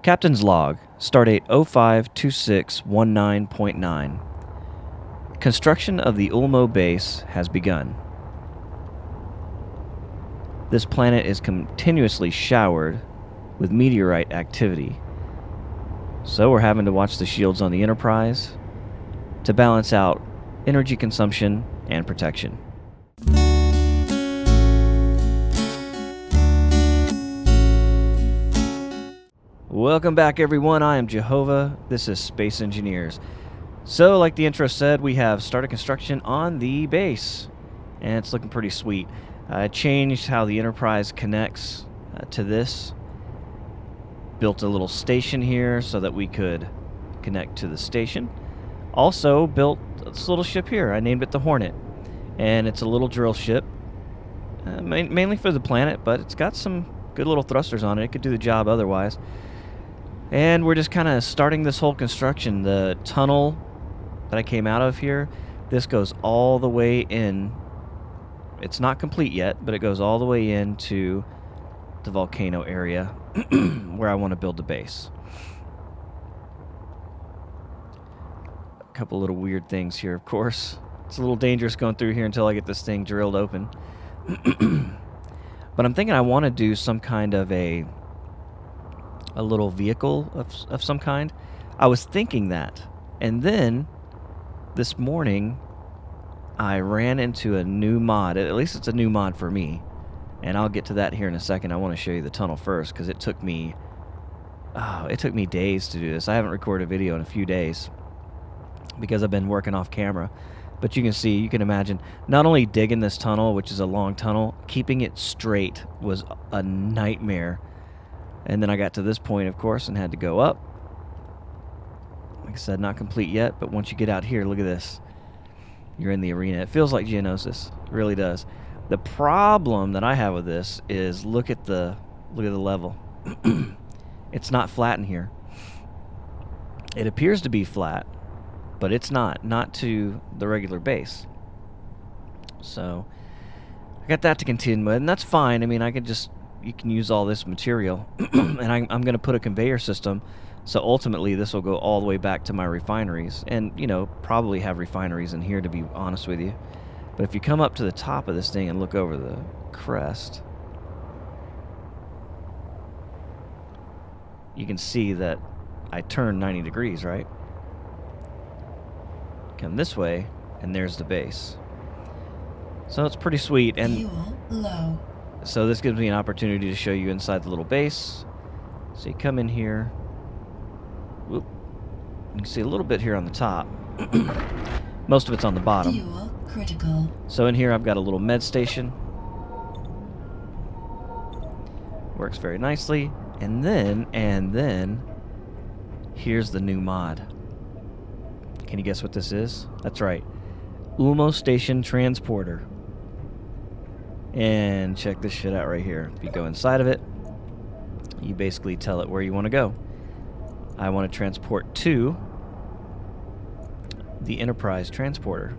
Captain's Log, Stardate 052619.9. Construction of the Ulmo base has begun. This planet is continuously showered with meteorite activity, so we're having to watch the shields on the Enterprise to balance out energy consumption and protection. Welcome back, everyone. I am JOEHOVA. This is Space Engineers. So, like the intro said, we have started construction on the base, and it's looking pretty sweet. I changed how the Enterprise connects to this. Built a little station here so that we could connect to the station. Also built this little ship here. I named it the Hornet, and it's a little drill ship, mainly for the planet, but it's got some good little thrusters on it. It could do the job otherwise. And we're just kind of starting this whole construction. The tunnel that I came out of here, this goes all the way in. It's not complete yet, but it goes all the way into the volcano area where I want to build the base. A couple little weird things here, of course. It's a little dangerous going through here until I get this thing drilled open. But I'm thinking I want to do some kind of a little vehicle of some kind. I was thinking that, and then this morning I ran into a new mod. At least it's a new mod for me, and I'll get to that here in a second. I want to show you the tunnel first because it took me days to do this. I haven't recorded a video in a few days because I've been working off camera. But you can imagine, not only digging this tunnel, which is a long tunnel, keeping it straight was a nightmare. And then I got to this point, of course, and had to go up. Like I said, not complete yet, but once you get out here, look at this. You're in the arena. It feels like Geonosis. It really does. The problem that I have with this is look at the level. It's not flat in here. It appears to be flat, but it's not to the regular base. So I got that to contend with, and that's fine. I mean, you can use all this material, and I'm going to put a conveyor system, so ultimately this will go all the way back to my refineries, and probably have refineries in here, to be honest with you. But if you come up to the top of this thing and look over the crest, you can see that I turned 90 degrees, right? Come this way, and there's the base. So it's pretty sweet, and fuel low. So this gives me an opportunity to show you inside the little base. So you come in here. Whoop. You can see a little bit here on the top. Most of it's on the bottom. Fuel critical. So in here I've got a little med station. Works very nicely. And then here's the new mod. Can you guess what this is? That's right. Ulmo Station Transporter. And check this shit out right here. If you go inside of it, you basically tell it where you want to go. I want to transport to the Enterprise transporter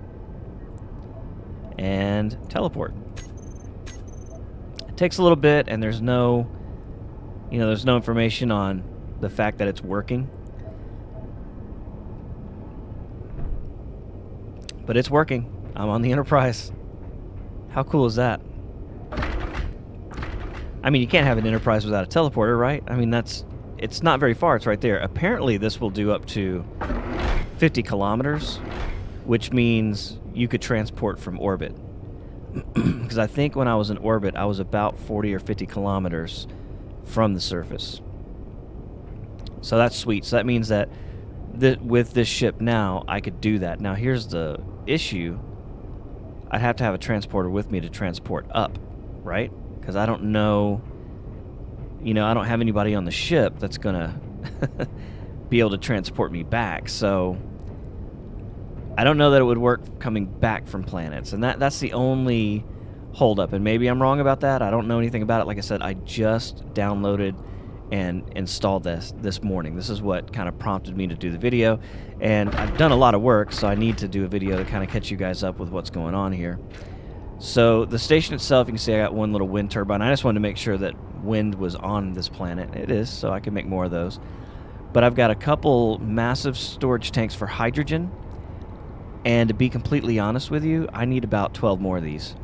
and teleport. It takes a little bit, and there's no information on the fact that it's working. But it's working. I'm on the Enterprise. How cool is that? I mean, you can't have an Enterprise without a teleporter, right? I mean, it's not very far. It's right there. Apparently, this will do up to 50 kilometers, which means you could transport from orbit. Because I think when I was in orbit, I was about 40 or 50 kilometers from the surface. So that's sweet. So that means that with this ship now, I could do that. Now, here's the issue. I'd have to have a transporter with me to transport up, right? Because I don't know, I don't have anybody on the ship that's going to be able to transport me back. So I don't know that it would work coming back from planets. And that's the only holdup. And maybe I'm wrong about that. I don't know anything about it. Like I said, I just downloaded and installed this morning. This is what kind of prompted me to do the video. And I've done a lot of work, so I need to do a video to kind of catch you guys up with what's going on here. So the station itself, you can see I got one little wind turbine. I just wanted to make sure that wind was on this planet. It is, so I can make more of those. But I've got a couple massive storage tanks for hydrogen, and to be completely honest with you, I need about 12 more of these.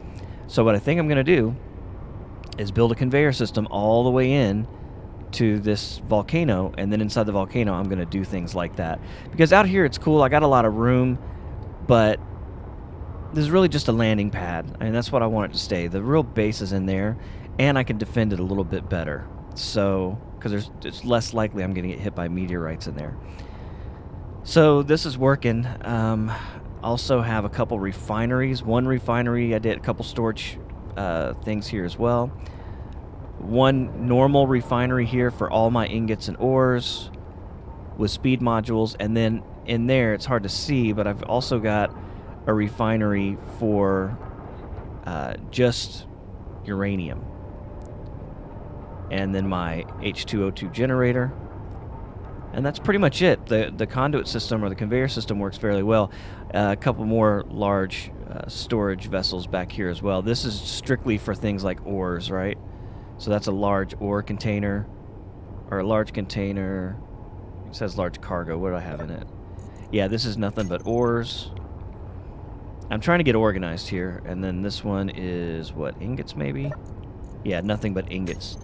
So what I think I'm going to do is build a conveyor system all the way in to this volcano, and then inside the volcano I'm going to do things like that. Because out here it's cool, I got a lot of room, but this is really just a landing pad. I mean, that's what I want it to stay. The real base is in there, and I can defend it a little bit better. So, because it's less likely I'm going to get hit by meteorites in there. So this is working. Also have a couple refineries. One refinery, I did a couple storage things here as well. One normal refinery here for all my ingots and ores with speed modules, and then in there, it's hard to see, but I've also got a refinery for just uranium. And then my H2O2 generator. And that's pretty much it. The conduit system or the conveyor system works fairly well. A couple more large storage vessels back here as well. This is strictly for things like ores, right? So that's a large ore container, or a large container. It says large cargo. What do I have in it? Yeah, this is nothing but ores. I'm trying to get organized here. And then this one is, what, ingots maybe? Yeah, nothing but ingots.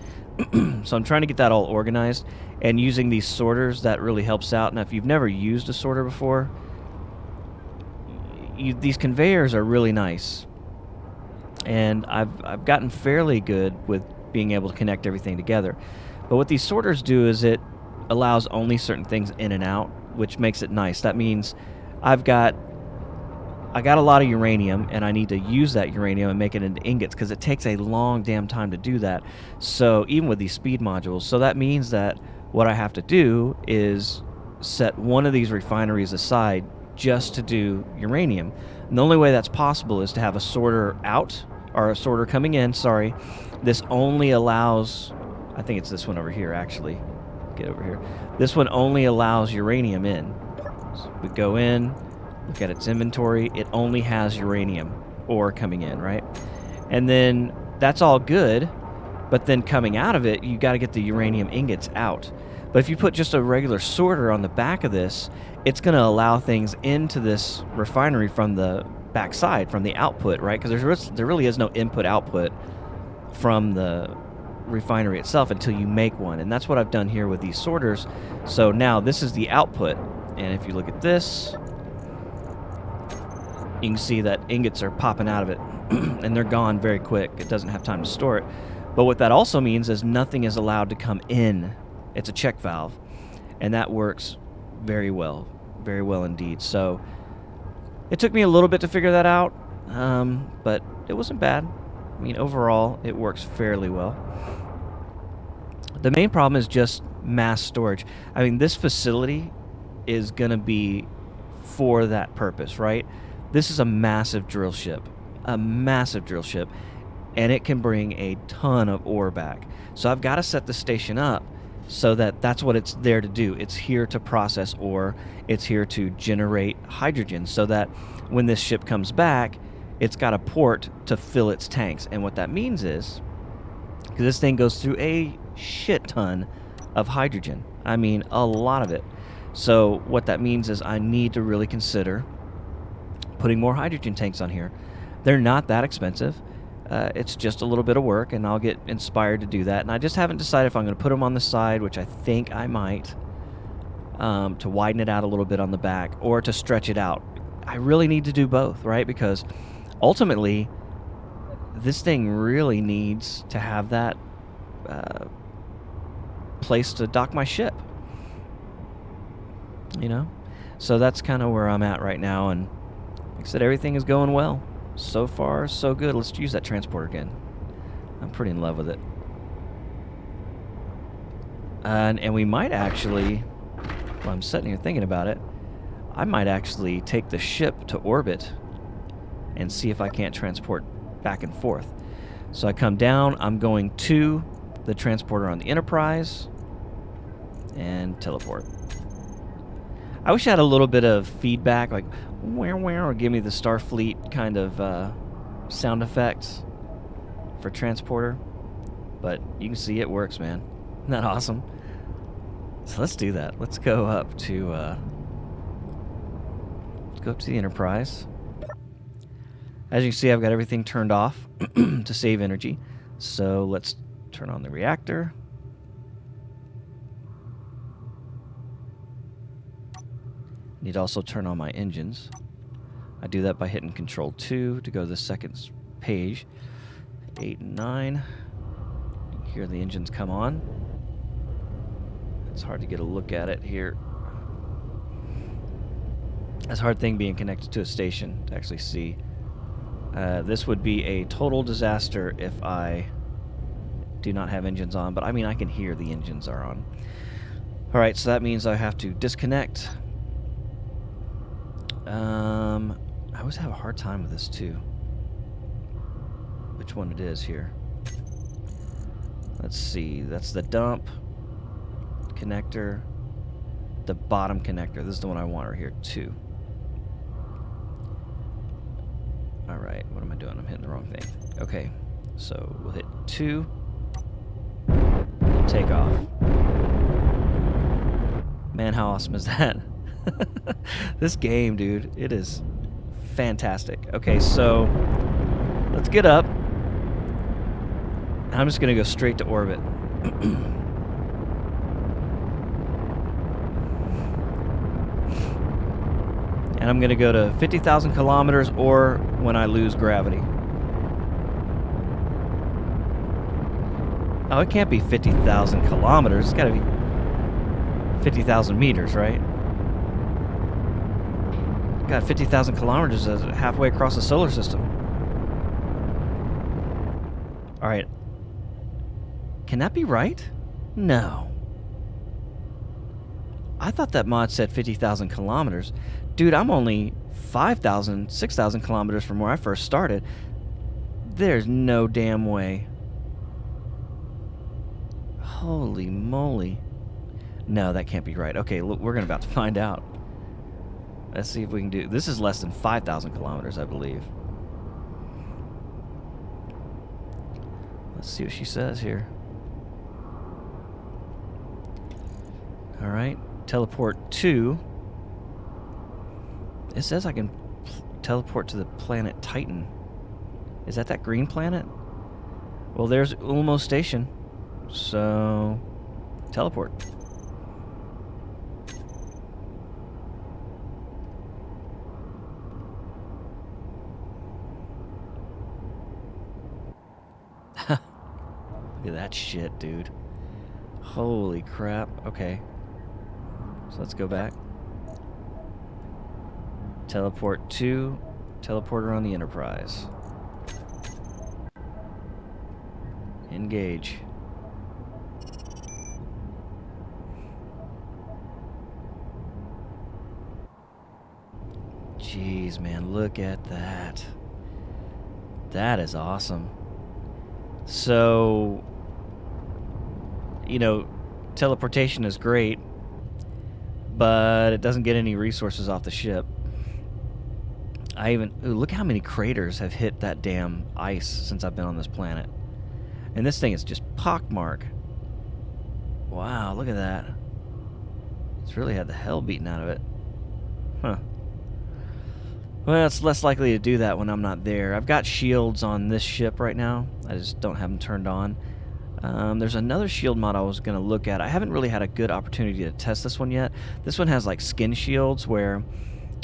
So I'm trying to get that all organized, and using these sorters, that really helps out. Now, if you've never used a sorter before, these conveyors are really nice, and I've gotten fairly good with being able to connect everything together. But what these sorters do is it allows only certain things in and out, which makes it nice. That means I got a lot of uranium, and I need to use that uranium and make it into ingots, because it takes a long damn time to do that. So even with these speed modules, so that means that what I have to do is set one of these refineries aside just to do uranium. And the only way that's possible is to have a sorter out, or a sorter coming in, sorry. This only allows, I think it's this one over here actually. Get over here. This one only allows uranium in. So we go in, look at its inventory, it only has uranium ore coming in, right? And then that's all good, but then coming out of it, you got to get the uranium ingots out. But if you put just a regular sorter on the back of this, it's going to allow things into this refinery from the backside, from the output, right? Because there really is no input-output from the refinery itself until you make one. And that's what I've done here with these sorters. So now this is the output. And if you look at this, you can see that ingots are popping out of it, and they're gone very quick. It doesn't have time to store it. But what that also means is nothing is allowed to come in. It's a check valve, and that works very well indeed. So it took me a little bit to figure that out, but it wasn't bad. I mean, overall, it works fairly well. The main problem is just mass storage. I mean, this facility is going to be for that purpose, right? This is a massive drill ship, and it can bring a ton of ore back. So I've got to set the station up so that that's what it's there to do. It's here to process ore. It's here to generate hydrogen, so that when this ship comes back, it's got a port to fill its tanks. And what that means is, because this thing goes through a shit ton of hydrogen. I mean, a lot of it. So what that means is I need to really consider putting more hydrogen tanks on here. They're not that expensive. It's just a little bit of work, and I'll get inspired to do that. And I just haven't decided if I'm going to put them on the side, which I think I might, to widen it out a little bit on the back, or to stretch it out. I really need to do both, right? Because ultimately, this thing really needs to have that place to dock my ship. You know? So that's kind of where I'm at right now, and like I said, everything is going well. So far, so good. Let's use that transporter again. I'm pretty in love with it. And we might actually, while I'm sitting here thinking about it, I might actually take the ship to orbit and see if I can't transport back and forth. So I come down, I'm going to the transporter on the Enterprise, and teleport. I wish I had a little bit of feedback, like where, or give me the Starfleet kind of sound effects for transporter. But you can see it works, man. Isn't that awesome? So let's do that. Let's go up to the Enterprise. As you can see, I've got everything turned off to save energy. So let's turn on the reactor. Need to also turn on my engines. I do that by hitting Control 2 to go to the second page. 8 and 9. You can hear the engines come on. It's hard to get a look at it here. That's a hard thing being connected to a station to actually see. This would be a total disaster if I do not have engines on, but I mean I can hear the engines are on. Alright, so that means I have to disconnect. I always have a hard time with this too. Which one it is here. Let's see, that's the dump connector, the bottom connector. This is the one I want right here too. Alright, what am I doing? I'm hitting the wrong thing. Okay, so we'll hit 2. Take off. Man, how awesome is that? This game, dude, it is fantastic. Okay, so let's get up. I'm just going to go straight to orbit. And I'm going to go to 50,000 kilometers or when I lose gravity. Oh, it can't be 50,000 kilometers. It's got to be 50,000 meters, right? God, 50,000 kilometers is halfway across the solar system. All right. Can that be right? No. I thought that mod said 50,000 kilometers. Dude, I'm only 5,000, 6,000 kilometers from where I first started. There's no damn way. Holy moly. No, that can't be right. Okay, look, we're about to find out. Let's see if we can do... This is less than 5,000 kilometers, I believe. Let's see what she says here. Alright, teleport to... It says I can teleport to the planet Titan. Is that green planet? Well, there's Ulmo Station. So, teleport. Look at that shit, dude. Holy crap. Okay. So let's go back. Teleport to... Teleporter on the Enterprise. Engage. Jeez, man, look at that. That is awesome. So, you know, teleportation is great, but it doesn't get any resources off the ship. Ooh, look how many craters have hit that damn ice since I've been on this planet. And this thing is just pockmark. Wow, look at that. It's really had the hell beaten out of it. Huh. Well, it's less likely to do that when I'm not there. I've got shields on this ship right now. I just don't have them turned on. There's another shield mod I was going to look at. I haven't really had a good opportunity to test this one yet. This one has like skin shields where...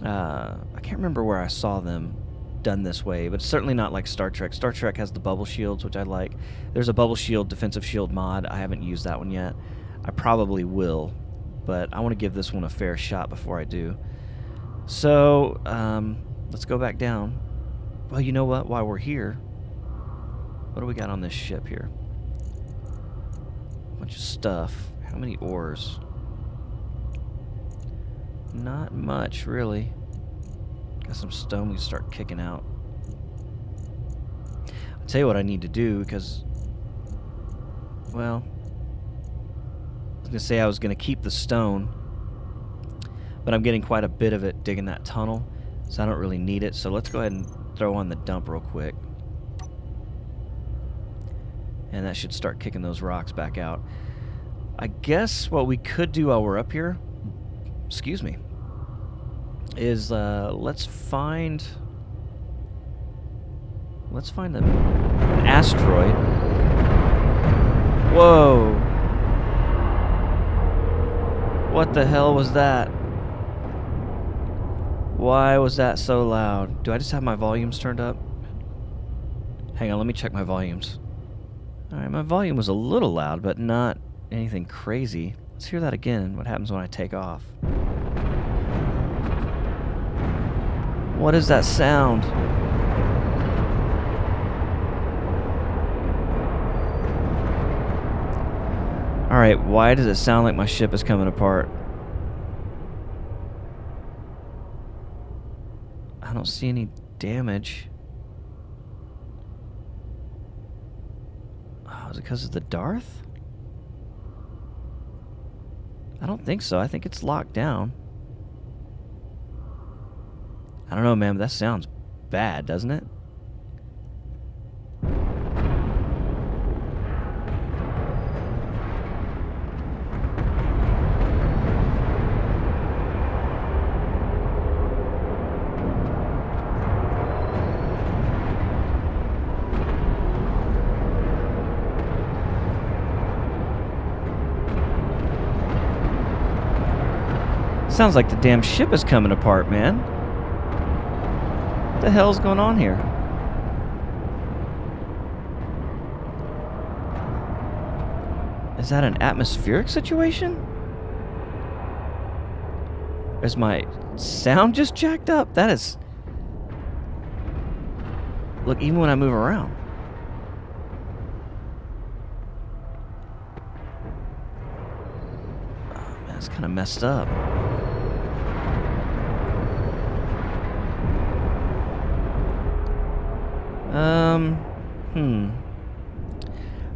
I can't remember where I saw them done this way, but it's certainly not like Star Trek. Star Trek has the bubble shields, which I like. There's a bubble shield, defensive shield mod. I haven't used that one yet. I probably will, but I want to give this one a fair shot before I do. So, let's go back down. Well, you know what? While we're here, what do we got on this ship here? A bunch of stuff. How many ores? Not much, really. Got some stone we can start kicking out. I'll tell you what I need to do, because... Well... I was going to say I was going to keep the stone, but I'm getting quite a bit of it digging that tunnel, so I don't really need it. So let's go ahead and throw on the dump real quick. And that should start kicking those rocks back out. I guess what we could do while we're up here, excuse me, is let's find an asteroid. Whoa. What the hell was that? Why was that so loud? Do I just have my volumes turned up? Hang on, let me check my volumes. Alright, my volume was a little loud, but not anything crazy. Let's hear that again. What happens when I take off? What is that sound? Alright, why does it sound like my ship is coming apart? I don't see any damage. Oh, is it because of the Darth? I don't think so. I think it's locked down. I don't know, man, but that sounds bad, doesn't it? Sounds like the damn ship is coming apart, man. What the hell's going on here? Is that an atmospheric situation? Is my sound just jacked up? That is... Look, even when I move around. Oh, man, it's kind of messed up.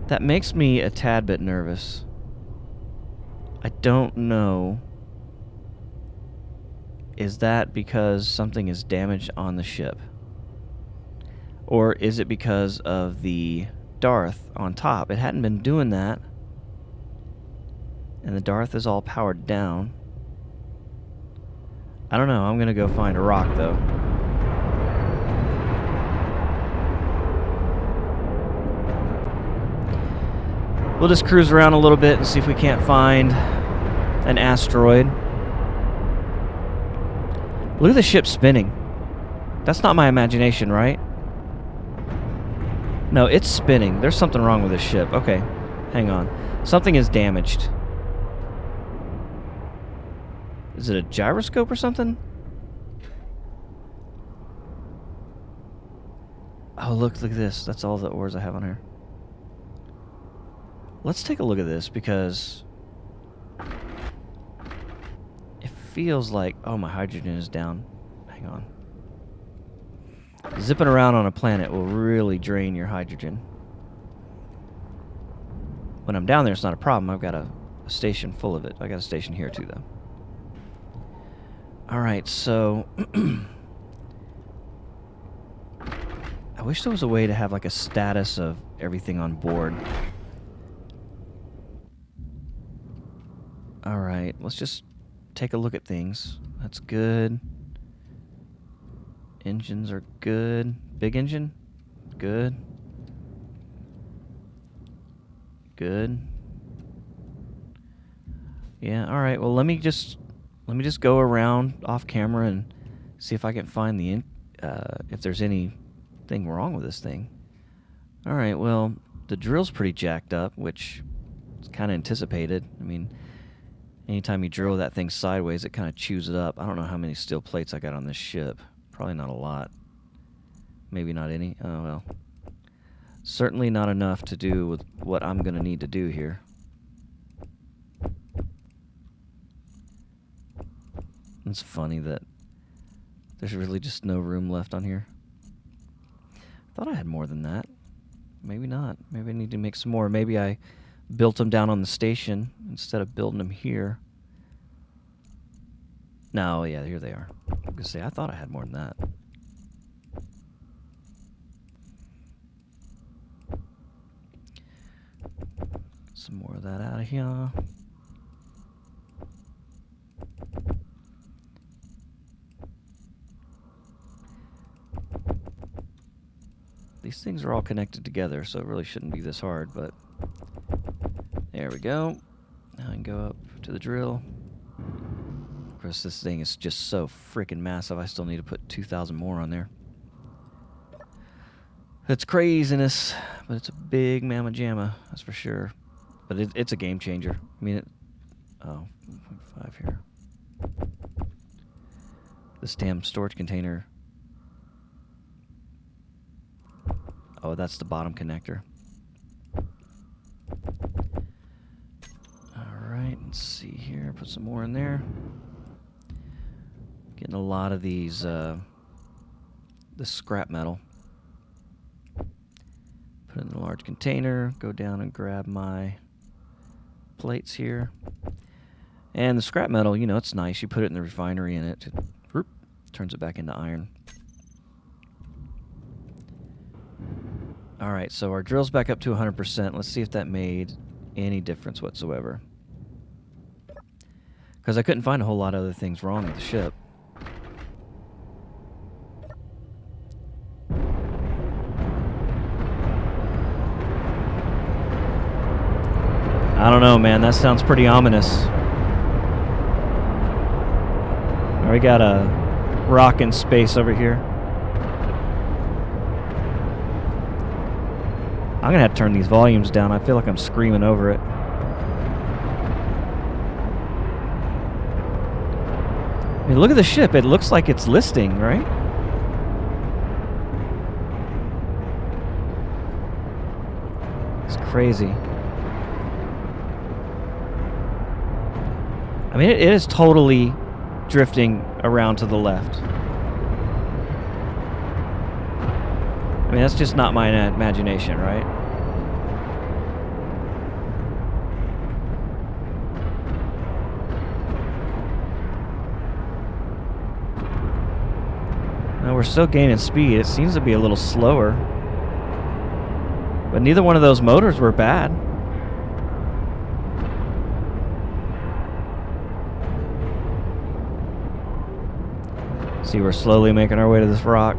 That makes me a tad bit nervous. I don't know. Is that because something is damaged on the ship? Or is it because of the Darth on top? It hadn't been doing that. And the Darth is all powered down. I don't know. I'm going to go find a rock, though. We'll just cruise around a little bit and see if we can't find an asteroid. Look at the ship spinning. That's not my imagination, right? No, it's spinning. There's something wrong with this ship. Okay, hang on. Something is damaged. Is it a gyroscope or something? Oh, look at this. That's all the ores I have on here. Let's take a look at this because it feels like... Oh, my hydrogen is down. Hang on. Zipping around on a planet will really drain your hydrogen. When I'm down there, it's not a problem. I've got a station full of it. I got a station here too, though. Alright, so... I wish there was a way to have like a status of everything on board. Alright, let's just take a look at things. That's good. Engines are good. Big engine? Good. Good. Yeah, alright, well let me just go around off camera and see if I can find the if there's anything wrong with this thing. Alright, well, the drill's pretty jacked up, which is kind of anticipated. I mean, anytime you drill that thing sideways, it kind of chews it up. I don't know how many steel plates I got on this ship. Probably not a lot. Maybe not any. Oh, well. Certainly not enough to do with what I'm going to need to do here. It's funny that there's really just no room left on here. I thought I had more than that. Maybe not. Maybe I need to make some more. Maybe I built them down on the station instead of building them here. No, yeah, here they are. I was going to say, I thought I had more than that. some more of that out of here. These things are all connected together, so it really shouldn't be this hard, but there we go. Now I can go up to the drill. Of course, this thing is just so freaking massive, I still need to put 2,000 more on there. It's craziness, but it's a big mamma jamma, that's for sure. But it's a game changer. I mean, oh, 1.5 here. This damn storage container. Oh, that's the bottom connector. Alright, let's see here. Put some more in there. Getting a lot of these, this scrap metal. Put it in the large container. Go down and grab my plates here. And the scrap metal, you know, it's nice. You put it in the refinery and it whoop, turns it back into iron. Alright, so our drill's back up to 100%. Let's see if that made any difference whatsoever. Because I couldn't find a whole lot of other things wrong with the ship. I don't know, man. That sounds pretty ominous. We got a rock in space over here. I'm gonna have to turn these volumes down. I feel like I'm screaming over it. I mean, look at the ship. It looks like it's listing, right? It's crazy. I mean, it is totally drifting around to the left. I mean, that's just not my imagination, right? Now we're still gaining speed. It seems to be a little slower. But neither one of those motors were bad. See, we're slowly making our way to this rock.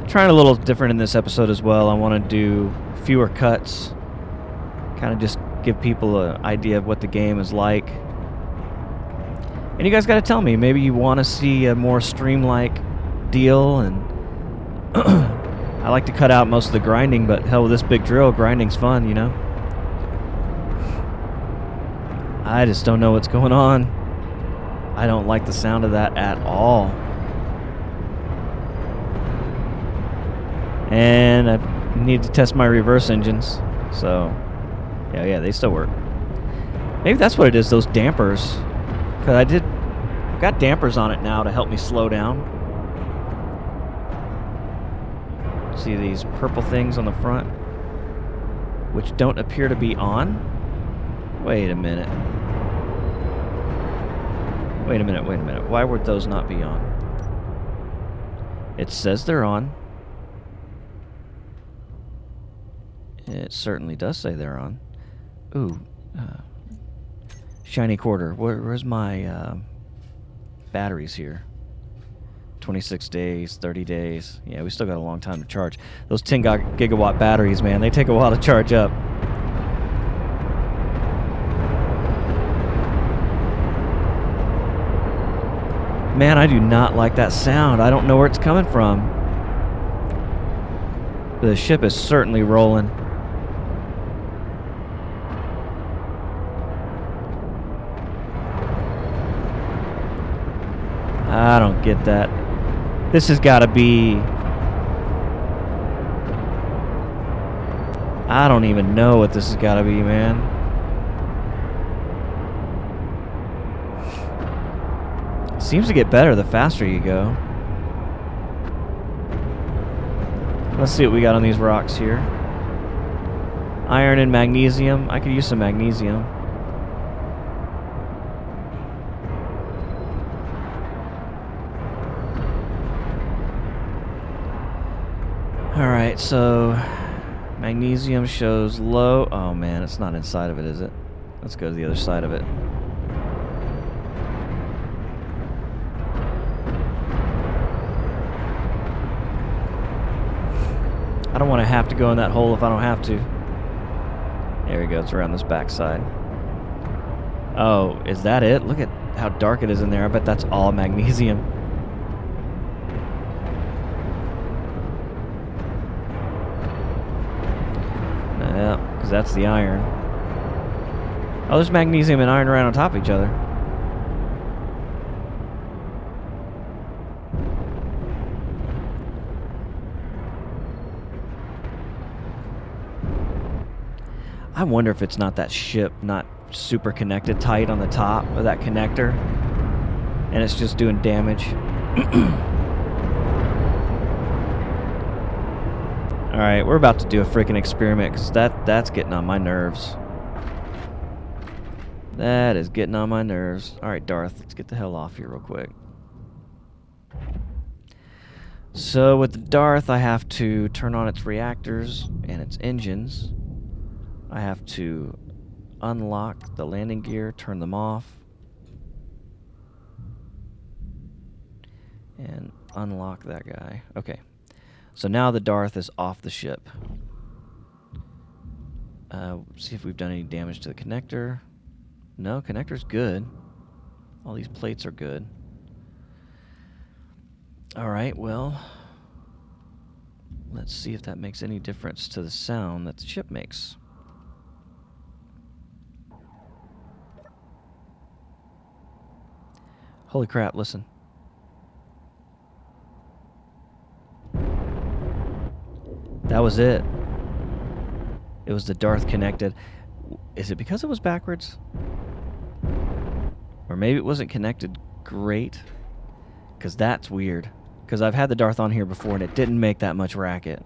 Trying a little different in this episode as well. I want to do fewer cuts. Kind of just give people an idea of what the game is like. And you guys got to tell me, maybe you want to see a more stream-like deal. And I like to cut out most of the grinding, but hell, with this big drill, grinding's fun, you know? I just don't know what's going on. I don't like the sound of that at all. And I need to test my reverse engines. So, yeah, they still work. Maybe that's what it is, those dampers. Because I've got dampers on it now to help me slow down. See these purple things on the front? Which don't appear to be on? Wait a minute. Wait a minute. Why would those not be on? It says they're on. It certainly does say they're on. Ooh. Shiny quarter. Where's my batteries here? 26 days, 30 days. Yeah, we still got a long time to charge. Those 10 gigawatt batteries, man, they take a while to charge up. Man, I do not like that sound. I don't know where it's coming from. The ship is certainly rolling. I don't get that. This has got to be... I don't even know what this has got to be, man. Seems to get better the faster you go. Let's see what we got on these rocks here. Iron and magnesium. I could use some magnesium. Alright, so Magnesium shows low. Oh man, it's not inside of it, is it? Let's go to the other side of it. I don't want to have to go in that hole if I don't have to. There we go, it's around this backside. Oh, is that it? Look at how dark it is in there. I bet that's all magnesium. Yeah, because that's the iron. Oh, there's magnesium and iron right on top of each other. I wonder if it's not that ship not super connected tight on the top of that connector, and it's just doing damage. Alright, we're about to do a freaking experiment, because that's getting on my nerves. That is getting on my nerves. Alright, Darth, let's get the hell off here real quick. So with the Darth, I have to turn on its reactors and its engines. I have to unlock the landing gear, turn them off, and unlock that guy. Okay, so now the Darth is off the ship. See if we've done any damage to the connector. No, connector's good. All these plates are good. Alright, well, let's see if that makes any difference to the sound that the ship makes. Holy crap, listen. That was it. It was the Darth connected. Is it because it was backwards? Or maybe it wasn't connected great? Because that's weird. Because I've had the Darth on here before and it didn't make that much racket.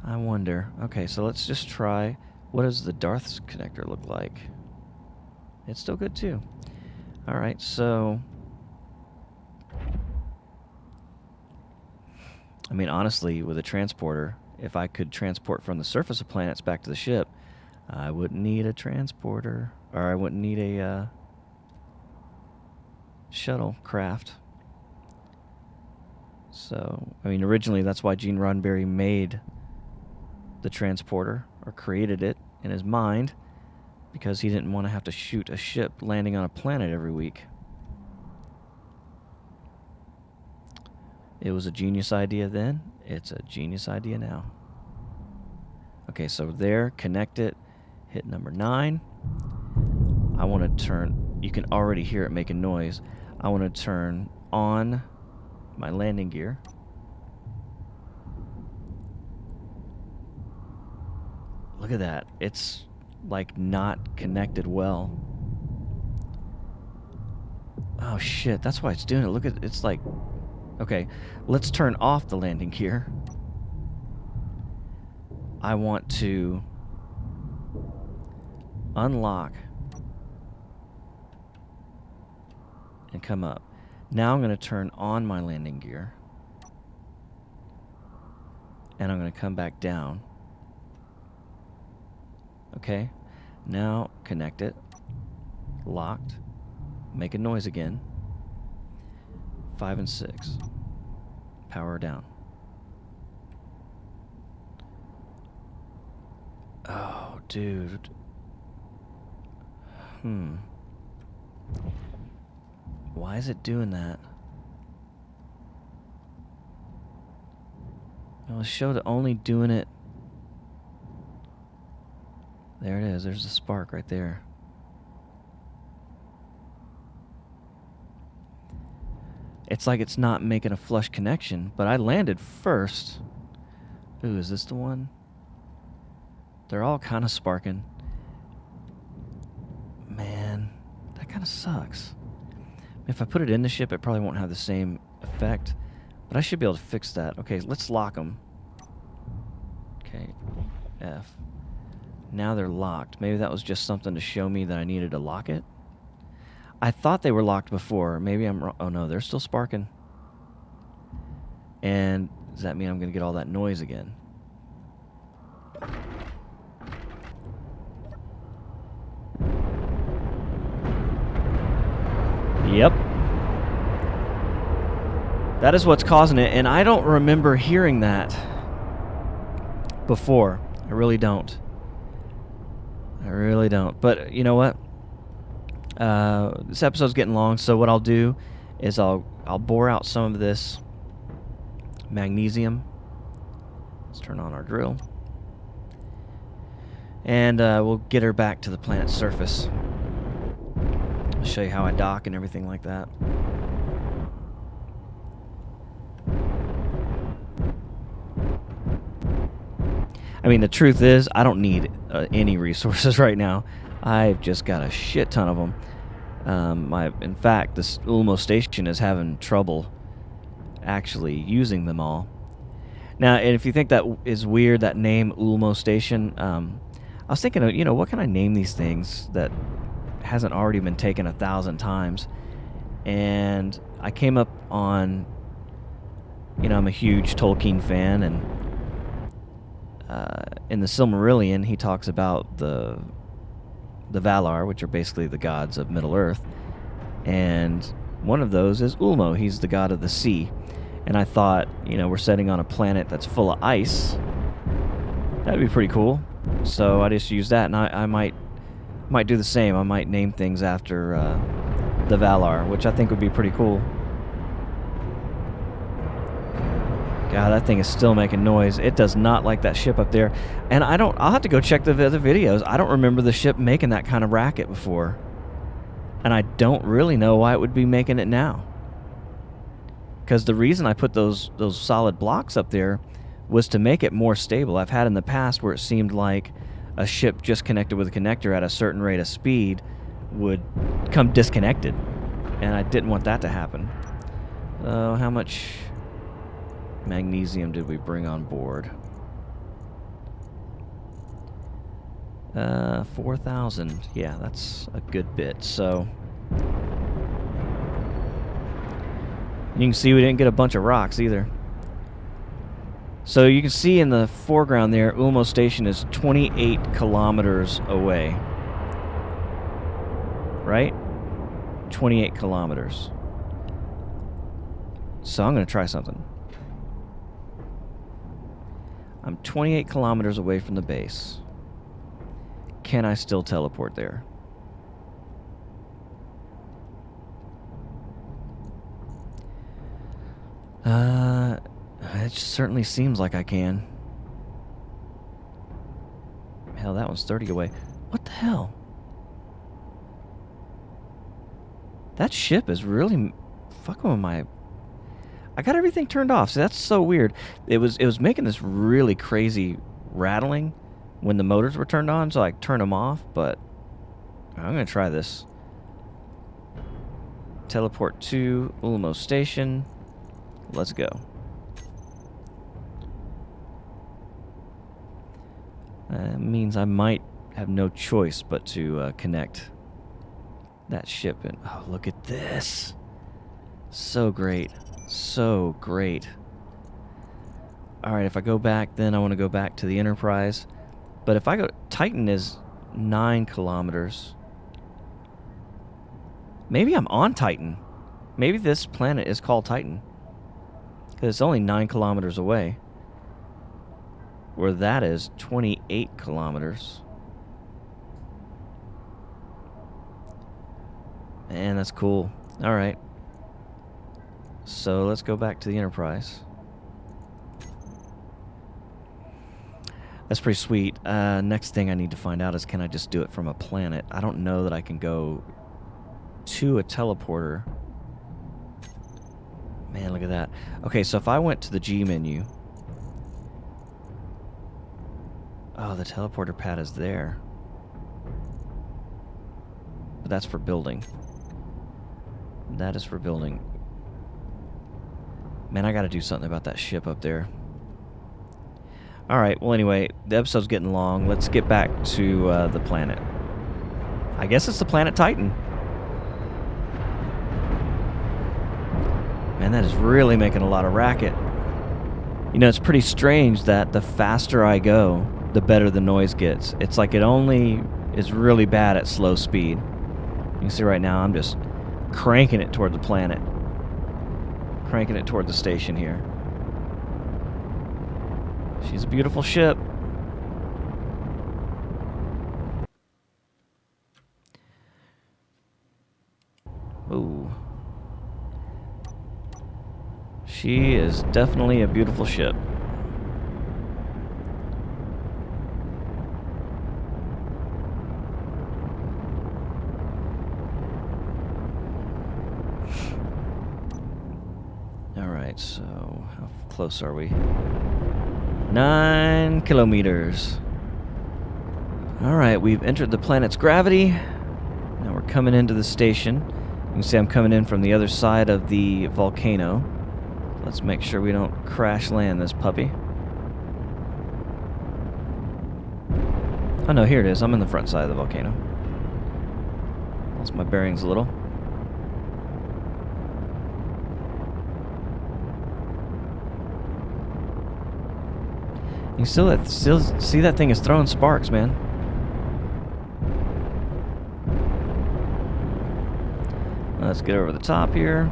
I wonder. Okay, so let's just try. What does the Darth's connector look like? It's still good too. Alright, so I mean, honestly, with a transporter, if I could transport from the surface of planets back to the ship, I wouldn't need a transporter, or I wouldn't need a shuttle craft. So, I mean, originally that's why Gene Roddenberry made the transporter, or created it in his mind, because he didn't want to have to shoot a ship landing on a planet every week. It was a genius idea then. It's a genius idea now. Okay, so there, connect it, hit number 9. I want to turn, you can already hear it making noise. I want to turn on my landing gear. Look at that. It's like not connected well. Oh shit, that's why it's doing it. Look at it's like, okay, let's turn off the landing gear. I want to unlock and come up. Now I'm going to turn on my landing gear and I'm going to come back down. Okay, now connect it, locked, make a noise again, 5 and 6, power down. Oh, dude. Why is it doing that? It was showed only doing it. There it is. There's the spark right there. It's like it's not making a flush connection, but I landed first. Ooh, is this the one? They're all kind of sparking. Man, that kind of sucks. If I put it in the ship, it probably won't have the same effect, but I should be able to fix that. Okay, let's lock them. Okay, F. Now they're locked. Maybe that was just something to show me that I needed to lock it. I thought they were locked before. Maybe I'm wrong. Oh no, they're still sparking. And does that mean I'm going to get all that noise again? Yep. That is what's causing it, and I don't remember hearing that before. I really don't. But you know what? This episode's getting long, so what I'll do is I'll bore out some of this magnesium. Let's turn on our drill. And we'll get her back to the planet's surface. I'll show you how I dock and everything like that. I mean, the truth is, I don't need any resources right now. I've just got a shit ton of them. In fact, this Ulmo station is having trouble actually using them all. Now, and if you think that is weird, that name Ulmo station, I was thinking of, what can I name these things that hasn't already been taken 1,000 times? And I came up on, I'm a huge Tolkien fan, and in the Silmarillion, he talks about the Valar, which are basically the gods of Middle-earth, and one of those is Ulmo. He's the god of the sea. And I thought, we're setting on a planet that's full of ice. That'd be pretty cool. So I just used that, and I might do the same. I might name things after the Valar, which I think would be pretty cool. God, that thing is still making noise. It does not like that ship up there. And I'll have to go check the other videos. I don't remember the ship making that kind of racket before. And I don't really know why it would be making it now. Because the reason I put those solid blocks up there was to make it more stable. I've had in the past where it seemed like a ship just connected with a connector at a certain rate of speed would come disconnected. And I didn't want that to happen. How much magnesium did we bring on board? 4,000. Yeah, that's a good bit. So you can see we didn't get a bunch of rocks either. So you can see in the foreground there, Ulmo Station is 28 kilometers away. Right? 28 kilometers. So I'm going to try something. I'm 28 kilometers away from the base. Can I still teleport there? It certainly seems like I can. Hell, that one's 30 away. What the hell? That ship is really fucking with my... I got everything turned off, so that's so weird. It was making this really crazy rattling when the motors were turned on, so I turned them off, but I'm going to try this. Teleport to Ulmo Station. Let's go. Means I might have no choice but to connect that ship. And oh, look at this. So great. So great. Alright, if I go back, then I want to go back to the Enterprise. But if I go... Titan is 9 kilometers. Maybe I'm on Titan. Maybe this planet is called Titan. Because it's only 9 kilometers away. Where that is 28 kilometers. Man, that's cool. Alright. So let's go back to the Enterprise. That's pretty sweet. Next thing I need to find out is, can I just do it from a planet? I don't know that I can go to a teleporter. Man, look at that. Okay, so if I went to the G menu... Oh, the teleporter pad is there. But that's for building. That is for building. Man, I gotta do something about that ship up there. Alright, well anyway, the episode's getting long. Let's get back to the planet. I guess it's the planet Titan. Man, that is really making a lot of racket. You know, it's pretty strange that the faster I go, the better the noise gets. It's like it only is really bad at slow speed. You can see right now I'm just cranking it toward the planet. Cranking it toward the station here. She's a beautiful ship. Ooh. She is definitely a beautiful ship. Alright, so how close are we? 9 kilometers. Alright, we've entered the planet's gravity. Now we're coming into the station. You can see I'm coming in from the other side of the volcano. Let's make sure we don't crash land this puppy. Oh no, here it is. I'm in the front side of the volcano. Lost my bearings a little. You still see that thing is throwing sparks, man. Let's get over the top here.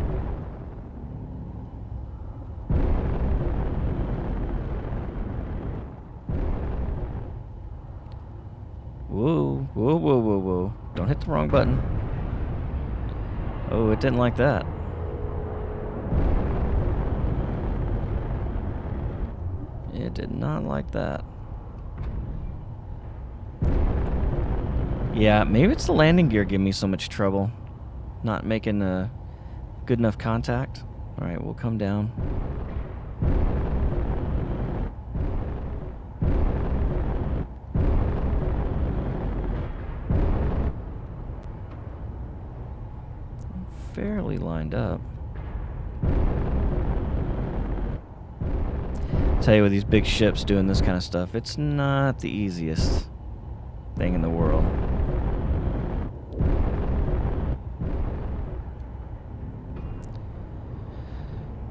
Whoa, whoa, whoa, whoa, whoa. Don't hit the wrong button. Oh, it didn't like that. It did not like that. Yeah, maybe it's the landing gear giving me so much trouble. Not making good enough contact. Alright, we'll come down. Fairly lined up. Tell you, with these big ships doing this kind of stuff, it's not the easiest thing in the world.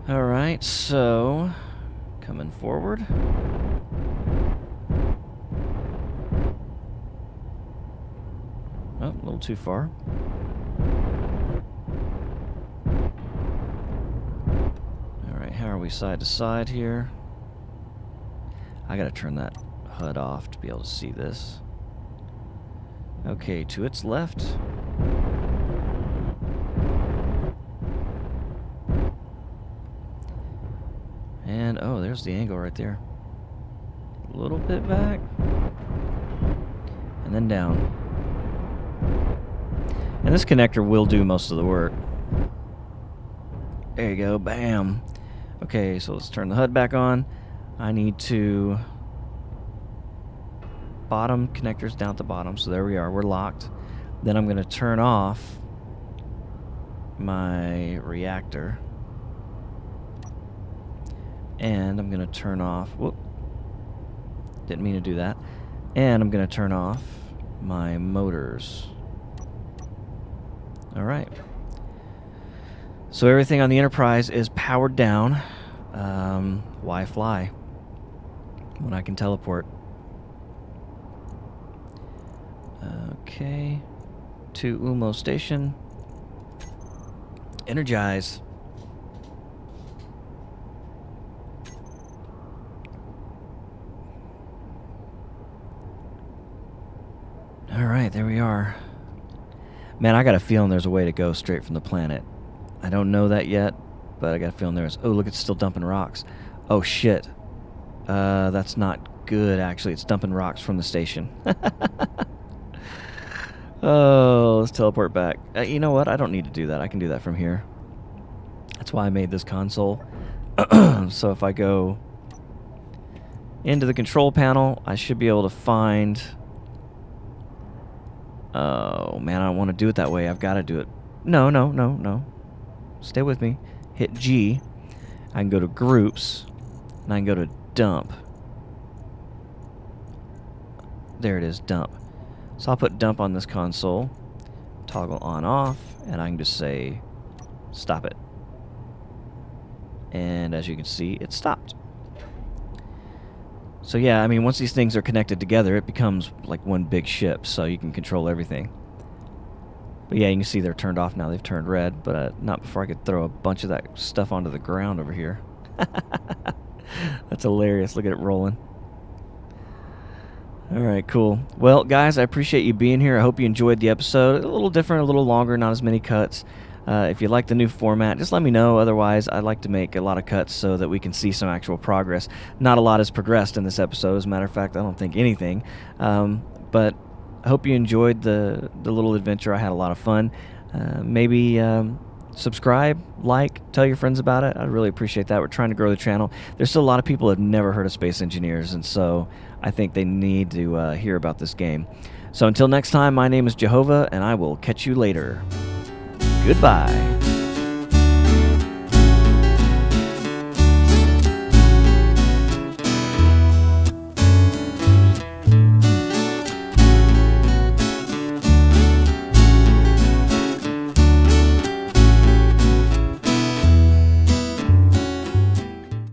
Alright, so coming forward. Oh, a little too far. Alright, how are we side to side here? I gotta turn that HUD off to be able to see this. Okay, to its left. And, oh, there's the angle right there. A little bit back. And then down. And this connector will do most of the work. There you go, bam. Okay, so let's turn the HUD back on. I need to bottom connectors down at the bottom. So there we are, we're locked. Then I'm going to turn off my reactor. And I'm going to turn off, whoop, didn't mean to do that. And I'm going to turn off my motors. Alright. So everything on the Enterprise is powered down. Why fly when I can teleport? Okay. To Ulmo Station. Energize. Alright, there we are. Man, I got a feeling there's a way to go straight from the planet. I don't know that yet, but I got a feeling there is. Oh, look, it's still dumping rocks. Oh, shit. That's not good, actually. It's dumping rocks from the station. Oh, let's teleport back. You know what? I don't need to do that. I can do that from here. That's why I made this console. So if I go into the control panel, I should be able to find... Oh, man, I don't want to do it that way. I've got to do it. No, no, no, no. Stay with me. Hit G. I can go to groups, and I can go to dump. There it is, dump. So I'll put dump on this console, toggle on off, and I can just say stop it. And as you can see, it stopped. So yeah, I mean, once these things are connected together, it becomes like one big ship, so you can control everything. But yeah, you can see they're turned off now. They've turned red, but not before I could throw a bunch of that stuff onto the ground over here. That's hilarious. Look at it rolling. All right, cool. Well, guys, I appreciate you being here. I hope you enjoyed the episode. A little different, a little longer, not as many cuts. If you like the new format, just let me know. Otherwise, I'd like to make a lot of cuts so that we can see some actual progress. Not a lot has progressed in this episode. As a matter of fact, I don't think anything. But I hope you enjoyed the little adventure. I had a lot of fun. Maybe subscribe, like, tell your friends about it. I'd really appreciate that. We're trying to grow the channel. There's still a lot of people who have never heard of Space Engineers, and so I think they need to hear about this game. So until next time, my name is JOEHOVA, and I will catch you later. Goodbye.